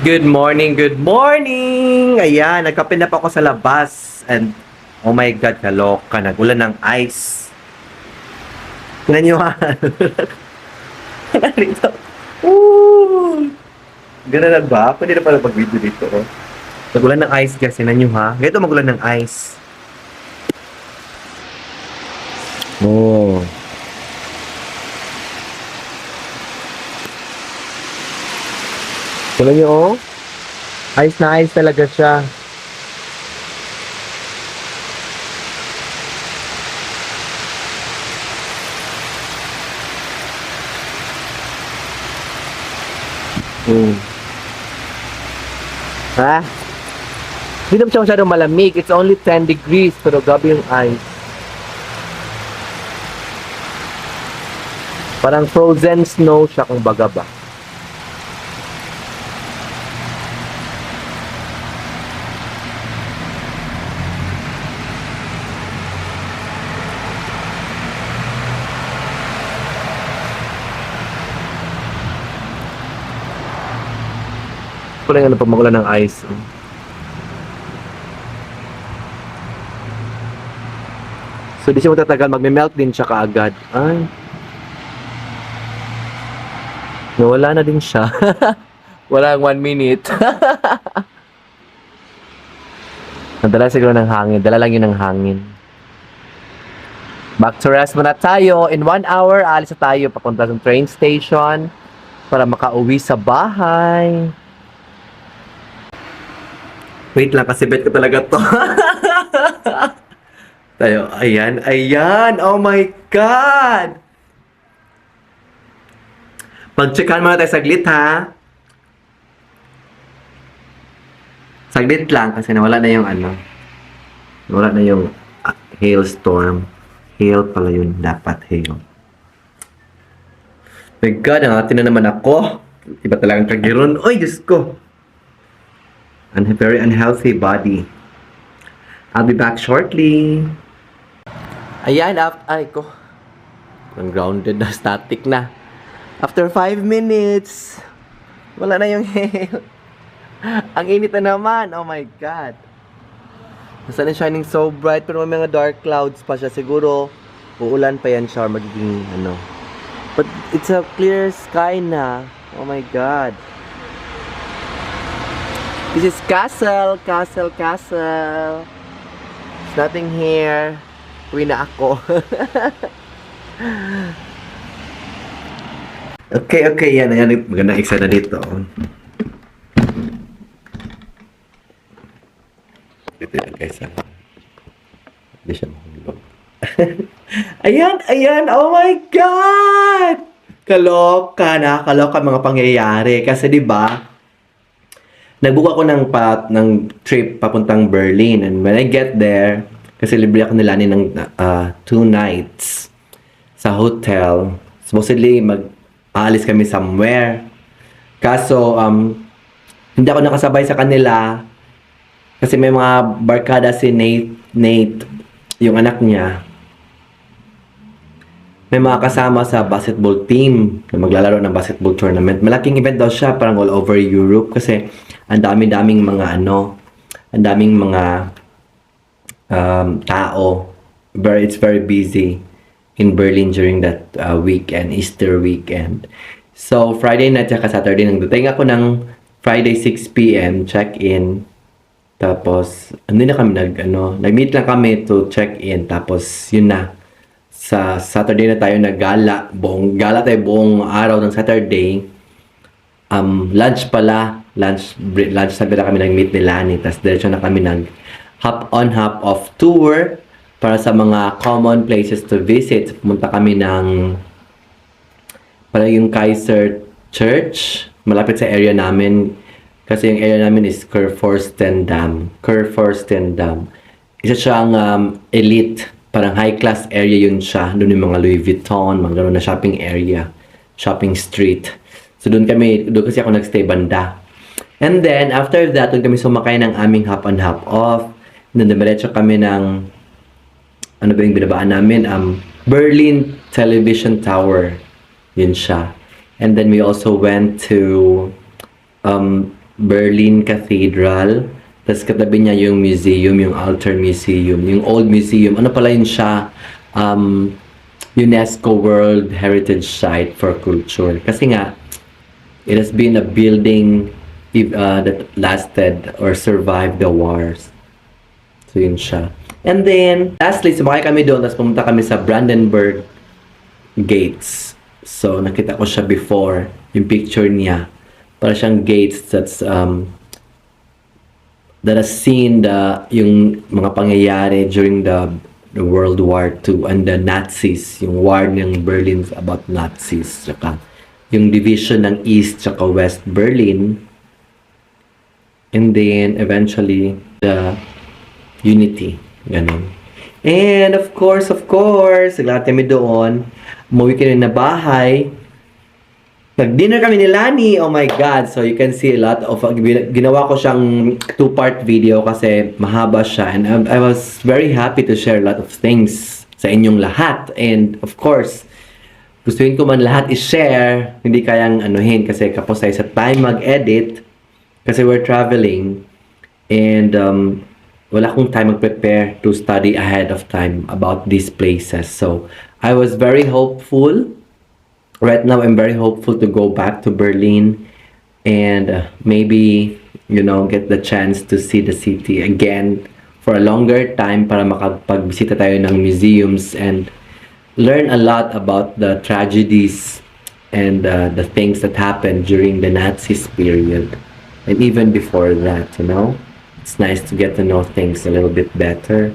Good morning, good morning! Ayan, nagkape na po ako sa labas. And, oh my God, kaloka. Nagulan ng ice. Tingnan nyo ha. Narito. Woo! Ganda na ba? Pwede na pala mag-video dito. Oh. Nagulan ng ice guys. Tingnan nyo ha. Ganito magulan ng ice. Oh. Tingnan nyo oh. Ice na ice talaga siya. Ha? Hindi naman siya masyadong malamig. It's only 10 degrees. Pero gabi yung ice. Parang frozen snow siya kung baga ba. Pala nga pag magulan ng ice. So, di siya matatagal. Magme-melt din siya kaagad. Ay. Nawala na din siya. Walang 1 minute. Nadala siguro ng hangin. Dala lang yun ng hangin. Back to rest muna tayo. In 1 hour, alis na tayo papunta sa train station para makauwi sa bahay. Wait lang, kasi bet ko talaga to. Tayo, ayan, ayan. Oh my God! Mag-checkan muna tayo saglit, ha? Saglit lang, kasi nawala na yung ano. Nawala na yung hailstorm. Hail pala yun, dapat hail. My God, nangatin na naman ako. Iba talagang kagiron. Oy, Diyos ko! And a very unhealthy body. I'll be back shortly. Ayan, ay ko. I'm grounded na, static na. After 5 minutes, wala na yung hail. Ang init na naman. Oh my God. The sun is shining so bright, pero may mga dark clouds pa siya. Siguro, uulan pa yan siya or magiging ano. But it's a clear sky na. Oh my God. This is castle. There's nothing here. Uwi na ako. Okay. Yan. Magandang eksena dito. Dito yan, guys. Hindi siya mahulog. Ayan. Oh my God! Nakakaloka mga pangyayari. Kasi diba, nagbook ako ng trip papuntang Berlin, and when I get there, kasi libre ako nila ng 2 nights sa hotel. Supposedly mag-aalis kami somewhere. Kaso hindi ako nakasabay sa kanila kasi may mga barkada si Nate, yung anak niya. May mga kasama sa basketball team na maglalaro ng basketball tournament. Malaking event daw siya, parang all over Europe kasi ang daming mga tao. It's very busy in Berlin during that weekend, Easter weekend. So, Friday night at Saturday, nagdating ako ng Friday 6 p.m. check-in. Tapos, hindi na kami nag-meet lang kami to check-in. Tapos, yun na. Sa Saturday na tayo naggala. Gala tayo buong araw ng Saturday. Lunch pala. Lunch sabi na kami nag-meet ni Lani. Tapos diretso na kami hop on, hop off tour para sa mga common places to visit. Pumunta kami ng para yung Kaiser Church. Malapit sa area namin. Kasi yung area namin is Kurfürstendamm. Isa siyang elite. Parang high-class area yun siya. Doon yung mga Louis Vuitton, mga gano'n na shopping area, shopping street. So doon kasi ako nagstay banda. And then, after that, doon kami sumakay ng aming hop on, hop off. Then, dumiretso kami ng, ano ba yung binabaan namin? Berlin Television Tower. Yun siya. And then, we also went to Berlin Cathedral. Tapos katabi niya yung museum, yung Altar Museum, yung Old Museum. Ano pala yun siya? UNESCO World Heritage Site for Culture. Kasi nga, it has been a building that lasted or survived the wars. So yun siya. And then, lastly, sumakay kami doon, tapos pumunta kami sa Brandenburg Gates. So, nakita ko siya before, yung picture niya. Para siyang gates that has seen yung mga pangyayari during the World War II and the Nazis, yung war ng Berlin about Nazis, tsaka yung division ng East tsaka West Berlin, and then eventually the unity, ganun. And of course, lahat kami doon, umuwi kami na bahay. Nag-dinner kami ni Lani. Oh my God. So you can see a lot of, ginawa ko siyang 2-part video kasi mahaba siya. And I was very happy to share a lot of things sa inyong lahat. And of course, gustuin ko man lahat i-share. Hindi kayang anuhin kasi kapos tayo sa time mag-edit. Kasi we're traveling. And wala akong time mag-prepare to study ahead of time about these places. So I was very hopeful. Right now, I'm very hopeful to go back to Berlin and maybe, get the chance to see the city again for a longer time para makapagbisita tayo ng museums and learn a lot about the tragedies and the things that happened during the Nazis period and even before that, It's nice to get to know things a little bit better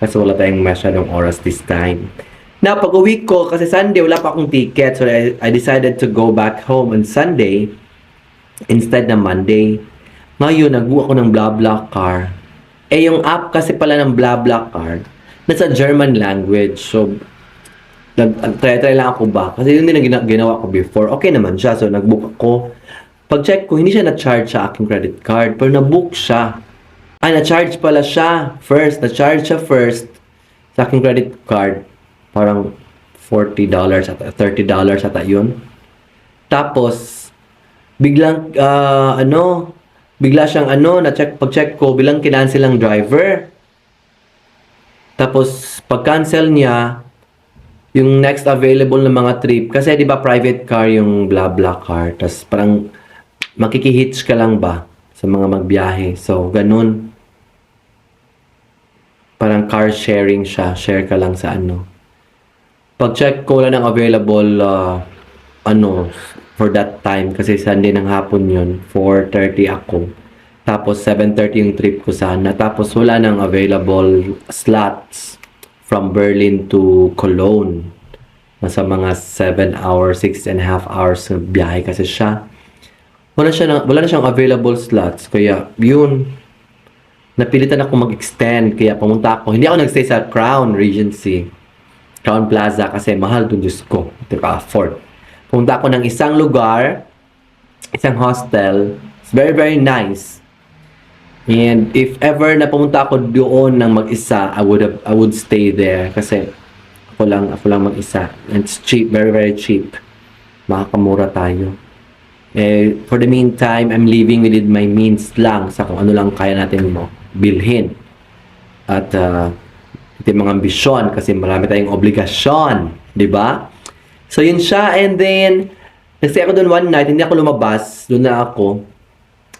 kasi wala tayong masyadong oras this time. Now, pag-uwi ko, kasi Sunday, wala pa akong ticket. So, I decided to go back home on Sunday instead na Monday. Ngayon, nag-book ako ng BlaBlaCar. Yung app kasi pala ng BlaBlaCar, nasa German language. So, try lang ako ba? Kasi yun din ang ginawa ko before. Okay naman siya. So, nag-book ako. Pag-check ko, hindi siya na-charge sa aking credit card. Pero na-book siya. Na-charge pala siya first. Na-charge siya first sa aking credit card. Parang $40 at $30 ata yun. Tapos, biglang, bigla siyang pag-check ko, bilang kinancel ang driver. Tapos, pag-cancel niya, yung next available na mga trip, kasi di ba private car yung BlaBlaCar, tapos parang makikihitch ka lang ba sa mga magbiyahe. So, ganun. Parang car sharing siya, share ka lang sa Pag-check ko lang ng available, for that time, kasi Sunday ng hapon yun, 4:30 ako. Tapos, 7:30 yung trip ko sana. Tapos, wala nang available slots from Berlin to Cologne. Nasa mga 7 hours, 6.5 hours na biyahe kasi siya. Wala na siyang available slots. Kaya, yun, napilitan ako mag-extend. Kaya, pumunta ako. Hindi ako nagstay sa Crown Regency. Crown Plaza kasi mahal doon, Diyos ko. Hindi ka afford. Pumunta ako ng isang lugar, isang hostel. It's very, very nice. And if ever na pumunta ako doon ng mag-isa, I would stay there kasi ako lang mag-isa. And it's cheap, very, very cheap. Makakamura tayo. For the meantime, I'm living within my means lang sa kung ano lang kaya natin bilhin. At ito yung mga ambisyon kasi marami tayong obligasyon, di ba? So yun siya, and then nagstay ako doon one night, hindi ako lumabas, doon na ako.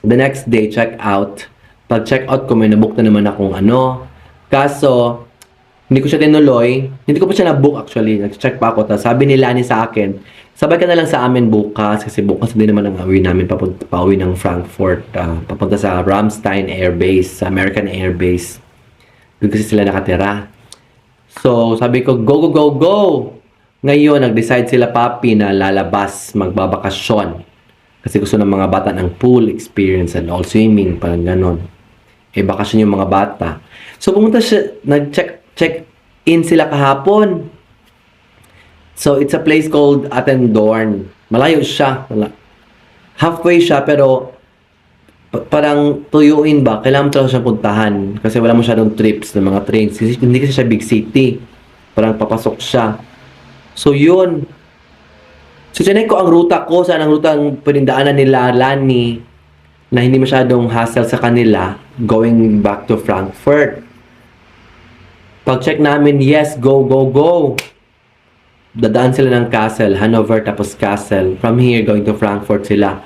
The next day, check out. Pag check out ko, may nabook na naman akong kaso hindi ko siya tinuloy, hindi ko pa siya na-book actually, nag-check pa ako, tapos sabi ni Lani sa akin, sabay ka na lang sa amin bukas, kasi bukas din naman ang uwi namin pauwi ng Frankfurt, papunta sa Ramstein Air Base, sa American Air Base. Doon kasi sila nakatira. So, sabi ko, go, go, go, go! Ngayon, nag-decide sila papi na lalabas, magbabakasyon. Kasi gusto ng mga bata ng pool experience and all swimming, parang ganon. Bakasyon yung mga bata. So, pumunta siya, nag-check-in sila kahapon. So, it's a place called Attendorn. Malayo siya. Halfway siya, pero parang tuyuin ba? Kailangan mo talaga siya puntahan. Kasi wala masyadong trips ng mga trains. Kasi, hindi kasi siya big city. Parang papasok siya. So, yun. So, sinay ko ang ruta ko. Saan ang ruta ang pinindaanan nila, Lani. na hindi masyadong hassle sa kanila going back to Frankfurt. Pag-check namin, yes, go, go, go. Dadaan sila ng Kassel, Hanover, tapos Kassel. From here, going to Frankfurt sila.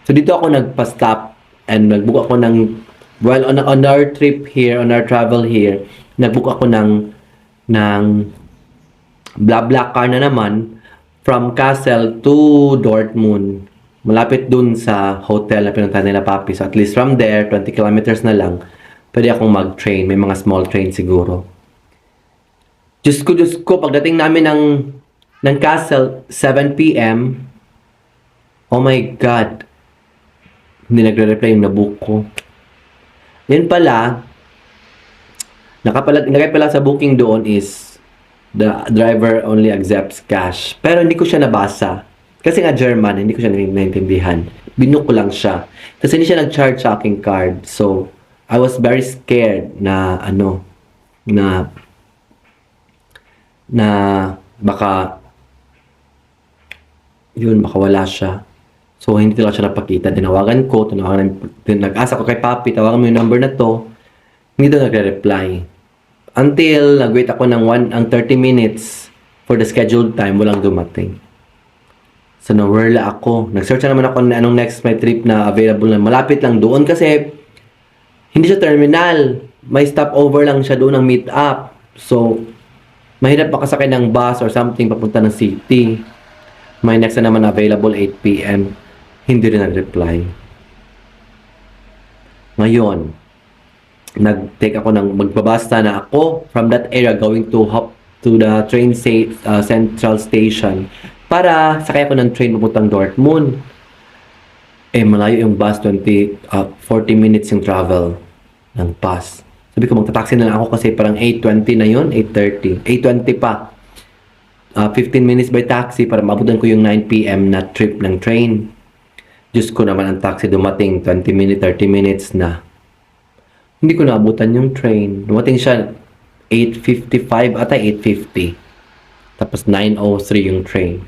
So, dito ako nagpa-stop and nag-book ako ng, well, on our trip here, on our travel here, nag-book ako ng blah car na naman from Kassel to Dortmund. Malapit dun sa hotel na pinuntahan nila papi. So, at least from there, 20 kilometers na lang, pwede akong mag-train. May mga small train siguro. Diyos ko, pagdating namin ng Kassel, 7 p.m., oh my God, hindi nagre-reply yung nabook ko. Yan pala, nakapalagay pala sa booking doon is, the driver only accepts cash. Pero hindi ko siya nabasa. Kasi nga German, hindi ko siya naiintindihan. Binook ko lang siya. Kasi hindi siya nag-charge sa aking card. So, I was very scared na baka wala siya. So, hindi talaga siya napakita. Tinawagan ko, nag-asa ko kay Papi, tawagan mo yung number na to. Hindi daw nagre-reply. Until, nag-wait ako ng 30 minutes for the scheduled time, walang dumating. So, nawala ako. Nag-search na naman ako na anong next my trip na available na malapit lang doon kasi hindi siya terminal. May stopover lang siya doon ng meet up. So, mahirap makasakay ng bus or something papunta ng city. May next na naman available 8 p.m. Hindi rin nag-reply. Ngayon, nag-take ako magbabasta na ako from that area going to hop to the train central station para sakay ako ng train papuntang Dortmund. Malayo yung bus, 40 minutes yung travel ng bus. Sabi ko, magta-taxi na lang ako kasi parang 8:20 na yun, 8:30. 8:20 pa. 15 minutes by taxi para maabutan ko yung 9 p.m. na trip ng train. Diyos ko naman ang taxi dumating, 20 minutes, 30 minutes na. Hindi ko naabutan yung train. Dumating siya 8:55 ata 8:50. Tapos 9:03 yung train.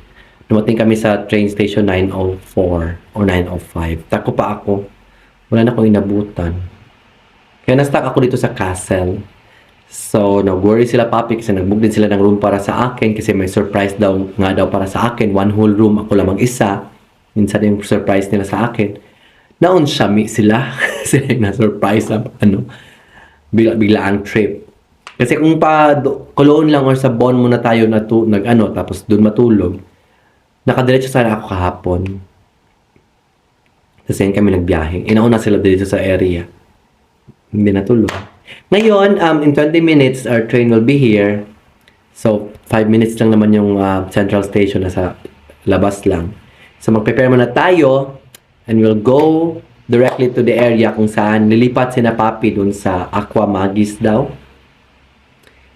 Dumating kami sa train station 9:04 or 9:05. Tako pa ako. Wala na akong inabutan. Kaya na-stuck ako dito sa Kassel. So, nag-worry sila papi kasi nag-book din sila ng room para sa akin kasi may surprise daw para sa akin. One whole room, ako lang mag-isa. Minsan yung surprise nila sa akin. Naon Shami sila kasi na-surprise sa bigla ang trip. Kasi kung pa Cologne lang or sa Bonn muna tayo tapos doon matulog, nakadiretso sana ako kahapon. Kasi kami nagbiyahe. Inauna sila dito sa area. Hindi natulog. Ngayon, in 20 minutes, our train will be here. So, 5 minutes lang naman yung central station na sa labas lang. So, mag-prepare muna tayo and we'll go directly to the area kung saan lilipat sina Papi dun sa Aqua Magis daw.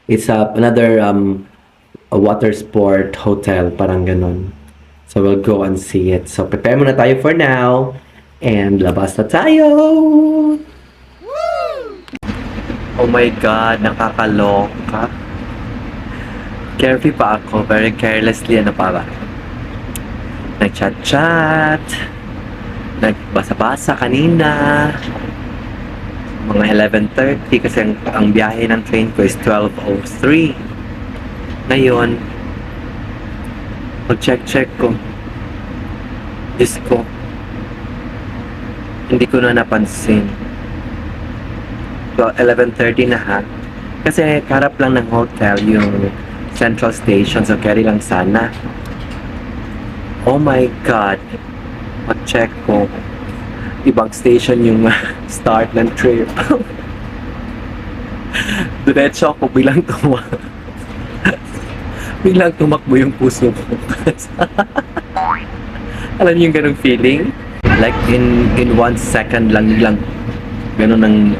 It's another a water sport hotel, parang ganon. So, we'll go and see it. So, prepare muna tayo for now and labas na tayo! Oh my God, nakakaloka. Carefree pa ako, very carelessly, nag-chat-chat, nagbasa-basa kanina, mga 11:30 kasi ang biyahe ng train ko is 12:03. Ngayon, pag-check ko, Diyos ko, hindi ko na napansin. 11:30 na ha. Kasi karap lang ng hotel yung central station. So, carry lang sana. Oh my God. Mag-check ko. Ibang station yung start ng trip. Diretso ako bilang tumakbo yung puso ko. Alam niyo yung ganong feeling? Like in 1 second lang ganun ang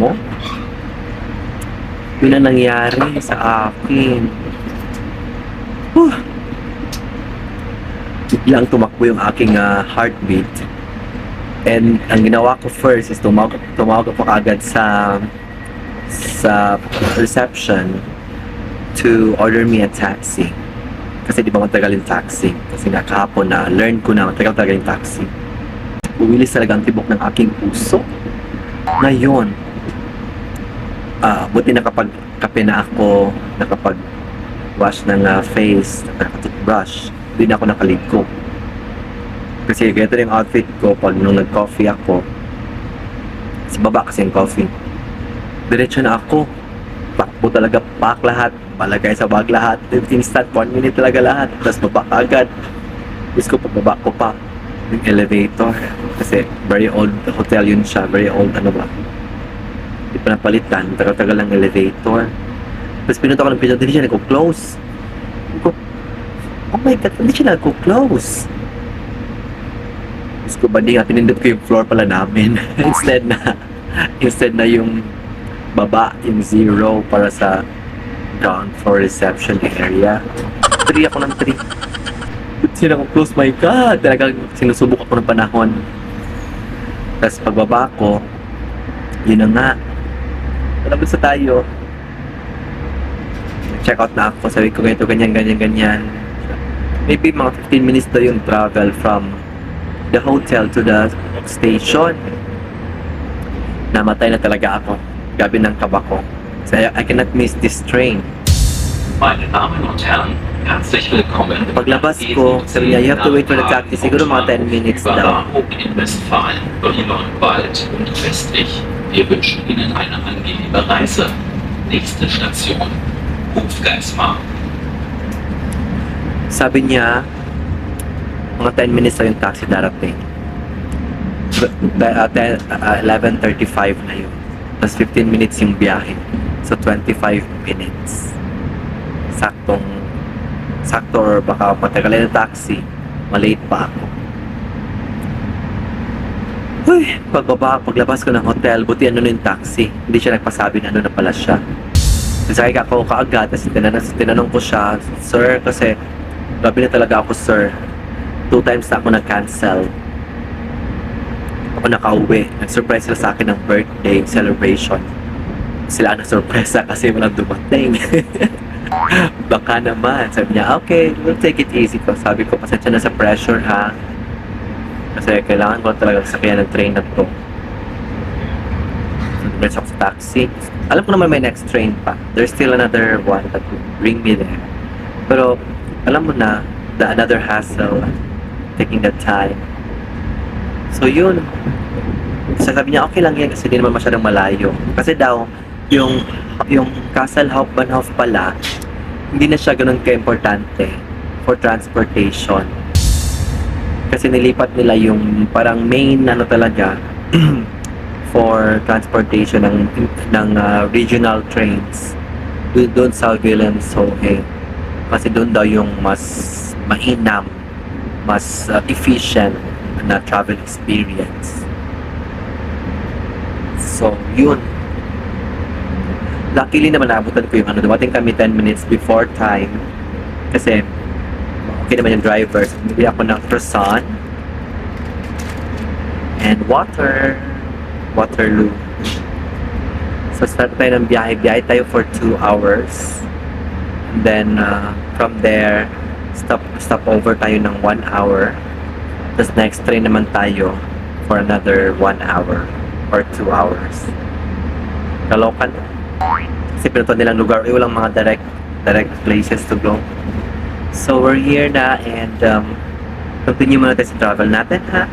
mo? Yun ang nangyari sa akin. Biglang tumakbo yung aking heartbeat. And ang ginawa ko first is tumawag ako agad sa reception to order me a taxi. Kasi di ba matagal yung taxi? Kasi nga kahapon na learn ko na matagal yung taxi. Buwilis talaga ang tibok ng aking puso. Ngayon, buti nakapag-kape na ako, nakapag-wash ng face, nakapag-toothbrush, hindi na ako nakaligo. Kasi ganito yung outfit ko pag nung nag-coffee ako. Sa baba kasi yung coffee. Diretso na ako. Pakbo talaga, pack lahat. Palagay sa bag lahat. Instant, 1 minute talaga lahat. Tapos baba agad. Tapos ko pagbaba ko pa yung elevator. Kasi very old hotel yun siya. Very old ano ba. Hindi pa napalitan. Tagal-tagal ng elevator. Tapos pinunta ko ng pinunta. Hindi siya nag-close. Oh my God, hindi siya nag-close. Tapos ko ba pinindot ko yung floor pala namin. instead na yung baba, yung 0 para sa ground floor reception area. 3 ako ng 3. Ba't sila kong close? My God! Talagang sinusubok ako ng panahon. Tapos pagbaba ko, yun na nga. Palabas sa tayo. Check out na ako. Sabi ko ganito, ganyan. Maybe mga 15 minutes daw yung travel from the hotel to the station. Namatay na talaga ako. Gabi ng kaba ko. So I cannot miss this train. Meine Damen und Herren, herzlich willkommen. Paglabas ko, sabi niya, you have to wait for the taxi. Siguro mga 10 minutes daw. In Westfalen, Berliner Wald und westlich. Wir wünschen Ihnen eine angenehme Reise. Nächste Station, Hofgeismar. Sabi niya, mga 10 minutes na yung taxi darating. 11:35 na yun. Tapos 15 minutes yung biyahe. So 25 minutes. Sakto or baka matagal na taxi, malate pa ako. Uy, paglabas ko ng hotel, buti ano na yung taxi. Hindi siya nagpasabi na ano na pala siya. Sakay ako kaagad, tapos tinanong ko siya, Sir, kasi grabe na talaga ako, sir. 2 times na ako nag-cancel. Ako nakauwi. Nag-surprise sila sa akin ng birthday celebration. Sila ang na-surpresa kasi walang dumating. Baka naman. Sabi niya, okay, we'll take it easy ko. Sabi ko, pasensya na sa pressure ha. Kasi kailangan ko talaga sakyan ng train na to. So, dumiretso ako sa taxi. Alam ko naman may next train pa. There's still another one that will bring me there. Pero, alam mo na, another hassle, taking the time. So, yun. Sabi niya, okay lang yan kasi hindi naman masyadong malayo. Kasi daw, yung Castle Hauptbahnhof pala, hindi na siya ganun ka-importante for transportation. Kasi nilipat nila yung parang main ano talaga for transportation ng regional trains doon sa Wilhelmshohe. Kasi doon daw yung mas mainam, mas efficient na travel experience. So, yun. Luckily naman naabutan ko yung dumating kami 10 minutes before time. Kasi, okay naman yung driver. So, bumili ako ng croissant and Waterloo. So, start tayo ng biyahe. Biyahe tayo for 2 hours. And then, from there, stop over tayo ng 1 hour. Tapos next train naman tayo for another 1 hour or 2 hours. Kalokan. Kasi pinuto nilang lugar. Walang mga direct places to go. So, we're here na and continue muna tayo sa travel natin, ha?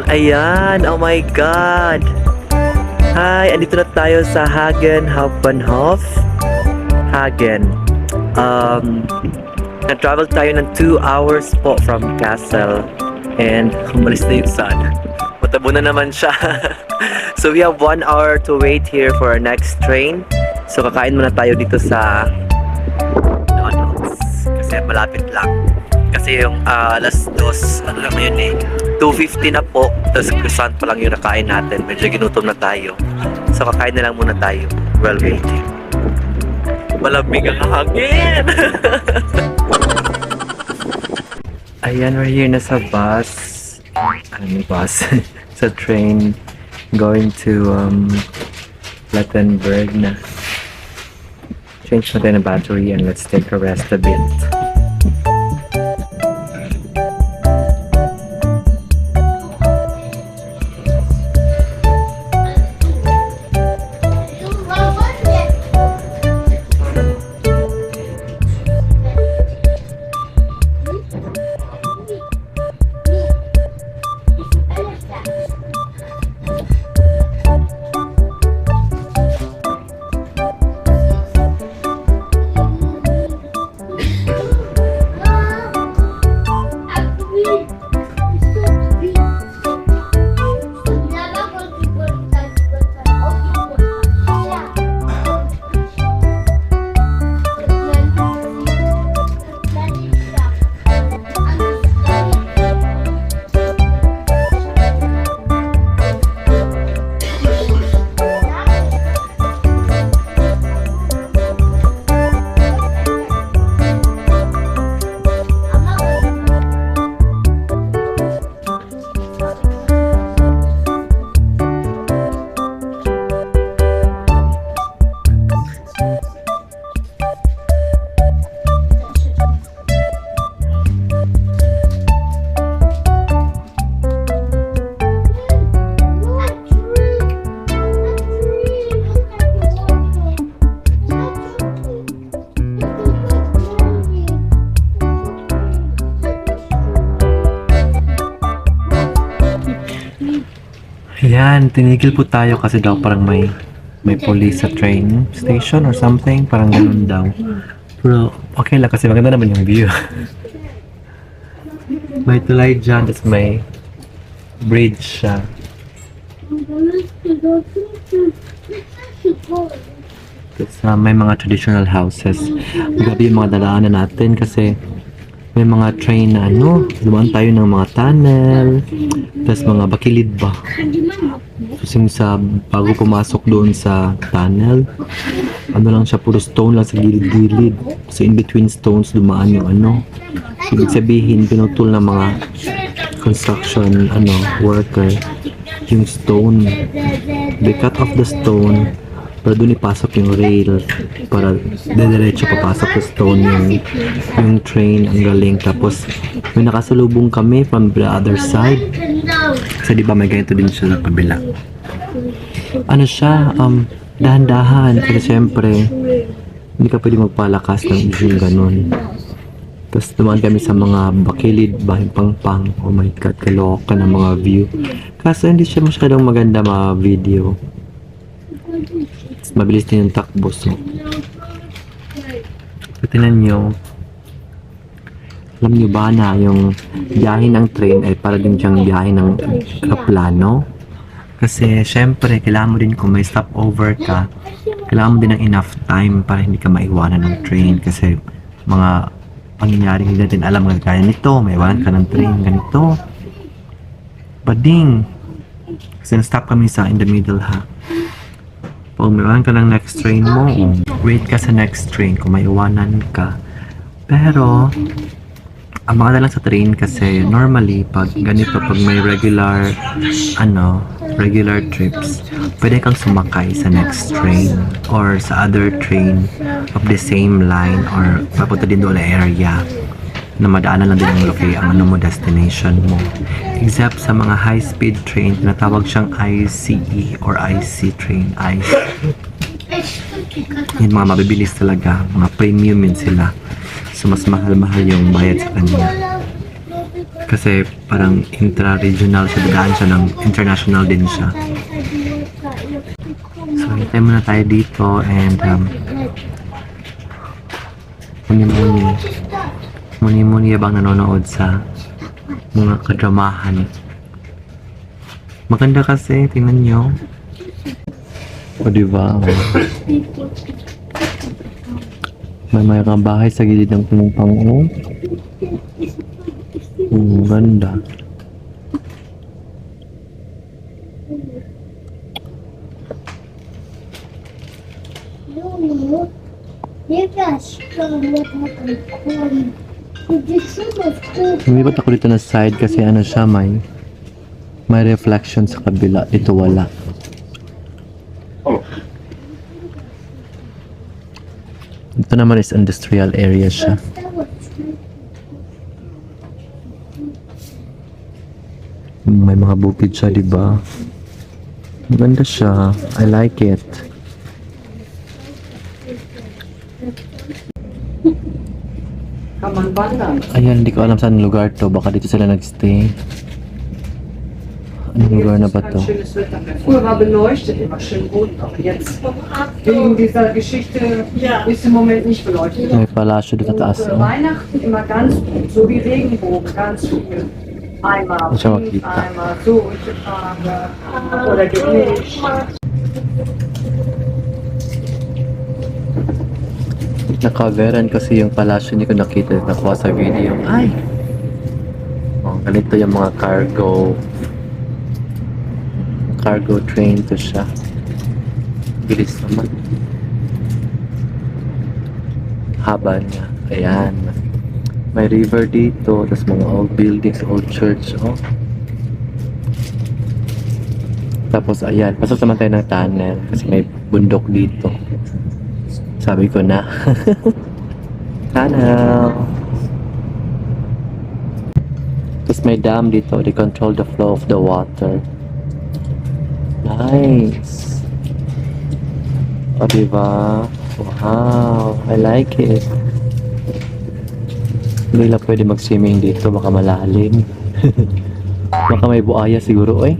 Ayan. Oh my God. Hi, andito na tayo sa Hagenhof. Hagen. Nag-travel tayo ng 2 hours po from Castle. And umalis na yung sun. Matabo na naman siya. So we have 1 hour to wait here for our next train. So kakain muna tayo dito sa McDonald's. Kasi malapit lang. Kasi yung alas 2, ano lang yun eh, 2:50 na po. Tapos croissant pa lang yung nakain natin. Medyo ginutom na tayo. So kakain na lang muna tayo while waiting. Malamig ang hangin! Ayan, we're here na sa bus. Ano bus? Sa train going to Plattenberg na. Change natin ang battery and let's take a rest a bit. Ayan, tinigil po tayo kasi daw parang may police sa train station or something. Parang ganun daw. Pero okay lang kasi maganda naman yung view. May tulay dyan, tapos may bridge siya. Tapos may mga traditional houses. Grabe yung mga dalaanan natin kasi may mga train na dumaan tayo ng mga tunnel, tapos mga bakilid ba. Kasi sa bago pumasok doon sa tunnel, ano lang siya, puro stone lang sa gilid-gilid. So in between stones dumaan yung ibig sabihin pinutol ng mga construction worker yung stone. They cut off the stone para doon ipasok yung rail para diretso papasok sa stone yung train. Ang galing. Tapos may nakasalubong kami from the other side kasi di ba may ganito din siya sa kabila. Ano siya, dahan-dahan kasi syempre hindi ka pwede magpalakas ng yung ganun. Tapos dumaan kami sa mga bakilid, bahay pang-pang. Oh my god, kaloka ng mga view. Kaso hindi siya masyadong maganda mga video. Mabilis din yung takbo. So tingnan nyo, alam nyo ba na yung biyahe ng train ay para din siyang biyahe ng aeroplano? Kasi syempre kailangan mo din, kung may stopover ka, kailangan mo din ng enough time para hindi ka maiwanan ng train. Kasi mga pangyayari hindi natin alam, kaya nito maiwanan ka ng train ganito bading. Kasi na-stop kami sa in the middle ha. Pag maiwanan ka ng next train mo, wait ka sa next train kung maiwanan ka. Pero ang maganda lang sa train kasi normally pag ganito, pag may regular trips, pwede kang sumakay sa next train or sa other train of the same line or papunta din doon na area na madaanan lang din ang destination mo. Except sa mga high-speed train, tinatawag siyang ICE or IC train. Yung mga mabibilis talaga, mga premium yun sila. So mas mahal-mahal yung bayad sa kanya. Kasi parang intra-regional siya, dadaan siya ng international din siya. Antay muna tayo dito and muni abang nanonood sa mga kadramahan. Maganda kasi, tingnan nyo. O diba? May mayroong bahay sa gilid ng pumumpang. Ganda. Lumipat ako dito na side kasi ano siya, may reflection sa kabila. Ito wala. Ito naman is industrial area siya. May mga bukid siya, diba? Maganda siya. I like it. Ayan, hindi ko alam saan lugar to. Baka dito sila nagstay. Anong lugar na ba to? Früher war beleuchtet immer schön rot, aber jetzt wegen dieser Geschichte ist im Moment nicht beleuchtet. May palasyo dito taas. Für Weihnachten immer ganz so wie Regenbogen, ganz viel. Einmal Muss ja mal pink, klicken. einmal so und Farbe oder gemischt. Nakaveran kasi yung palasyo, hindi ko nakita. Nakuha sa video. Ay! Oh, ganito yung mga cargo train to siya. Bilis naman. Haba niya. Ayan. May river dito. Tapos mga old buildings, old church. Oh. Tapos ayan. Pasok naman tayo ng tunnel. Kasi may bundok dito. Sabi ko na. Tunnel. Tapos may dam dito. They control the flow of the water. Nice. O diba? Wow. I like it. Hindi lang pwede mag-swimming dito. Baka malalim. Baka may buaya siguro eh.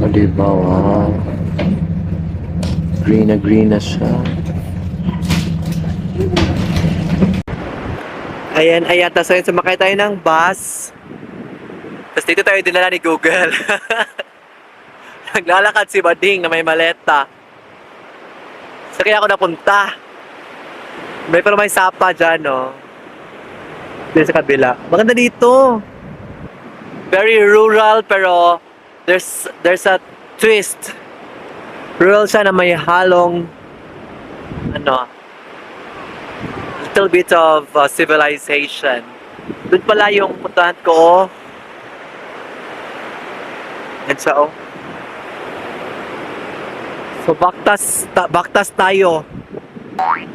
O diba? Wow. Green na siya. Ayan, tapos ayun, sumakay tayo ng bus. Tapos dito tayo dinala ni Google. Naglalakad si Bading na may maleta. Sa kaya ako napunta. Pero may sapa dyan, no? Dito sa kabila. Maganda dito. Very rural, pero there's a twist. Rural siya na may halong little bit of civilization. Doon pala yung puntahan ko. Yan siya, oh. So, baktas tayo.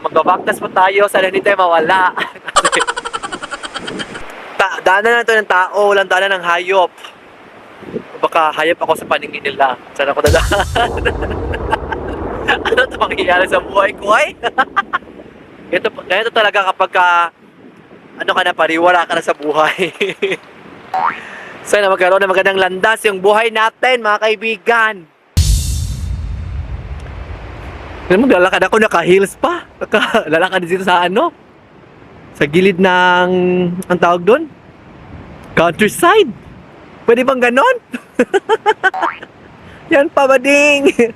Magbabaktas po tayo. Sana hindi tayo mawala. Daanan na ito ng tao. Walang daanan ng hayop. Baka hayop ako sa paningin nila. Sana ako dadaan. Ano ito mangyayari sa buhay ko, ay? Ganito talaga kapag pariwara ka na sa buhay. Sana magkaroon ng magandang landas yung buhay natin, mga kaibigan. Maglalakad ako, naka-heels pa. Lalakad dito sa sa gilid ng, ang tawag doon? Countryside. Pwede bang ganon? Yan pa, Bading.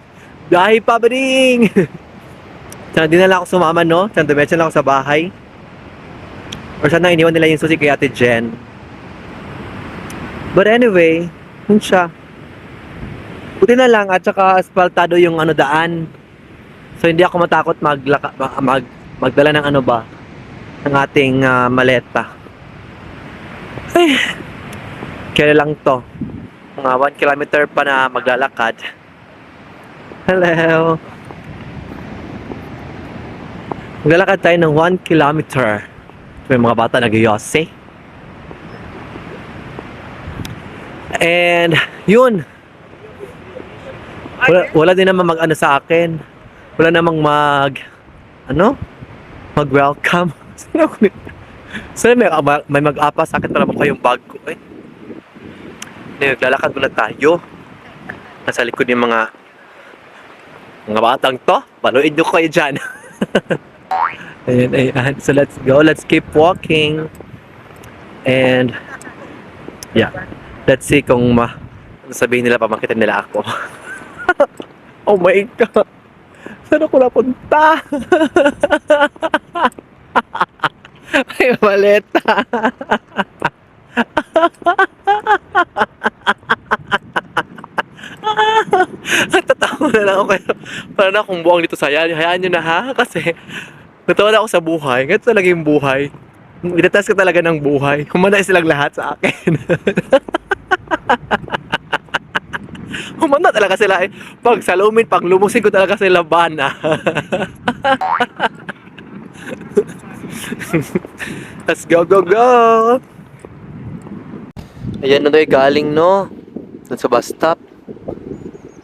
Dahi pa, Bading. Sana dinala ako sumama, no? Sana dumetsa lang ako sa bahay. Or sana iniwan nila yung susi kay Ate Jen. But anyway, yun siya. Buti na lang at saka asfaltado yung daan. So hindi ako matakot magdala ng ng ating maleta. Ay, kaya lang to. Mga 1 kilometer pa na maglalakad. Hello. Maglalakad tayo ng 1 kilometer. May mga bata nag-yose. And yun. Wala din naman sa akin. Wala namang mag-welcome. Sana may mag-apa sa akin para kayong bag ko. Naglalakad muna tayo. Nasa likod yung mga batang to. Baluin nyo kayo dyan. Ayan. So let's go. Let's keep walking. And yeah. Let's see kung sabihin nila, pamakitin nila ako. Oh my God. Saan ako napunta? Ay, maleta. Tatawa na lang ako kayo. Parang akong buwang dito sa hayaan nyo na ha. Kasi natawa na ako sa buhay. Ganito talaga yung buhay. Itatas ka talaga ng buhay. Humanda silang lahat sa akin. Humanda talaga sila eh. Pag salumin, pag lumusin ko talaga sila bana. Let's go, go, go! Ayan na doon galing no. Doon sa bus stop.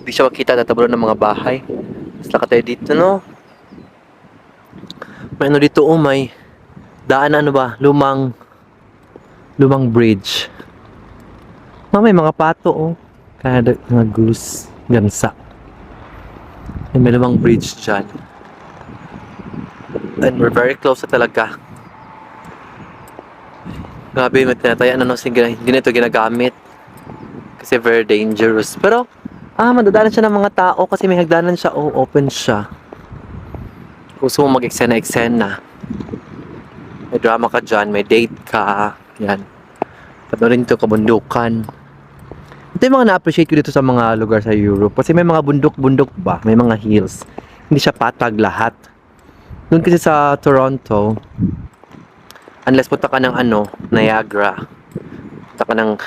Hindi siya makita, tatablo ng mga bahay. Mas lakad tayo dito no. May ano dito may daan ano ba? Lumang bridge. May mga pato oh. Kaya mga goose, gansa. May lumang bridge dyan. And we're very close na talaga. Grabe, may tinatayaan ano, hindi na ito ginagamit. Kasi very dangerous. Pero, madadaanan siya ng mga tao kasi may hagdanan siya. Oh, open siya. Kung gusto mo mag-eksena. May drama ka dyan, may date ka. Yan. Tapos rin ito, kabundukan. Ito yung mga na-appreciate ko dito sa mga lugar sa Europe. Kasi may mga bundok-bundok ba? May mga hills. Hindi siya patag lahat. Doon kasi sa Toronto, unless punta ka ng Niagara, punta ka ng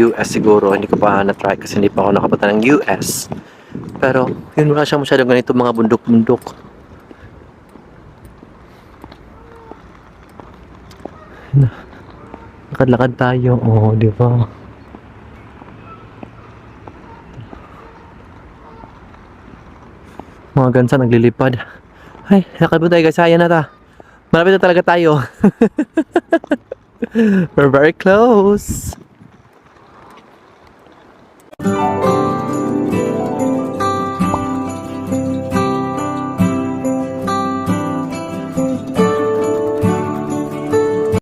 US siguro, hindi ko pa na-try kasi hindi pa ako nakapunta ng US. Pero, yun wala siya masyadong ganito mga bundok-bundok. Lakad-lakad tayo, di ba? Mga gansa naglilipad. Ay, lakad mo tayo guys, ayan na ta. Malapit na talaga tayo. We're very close.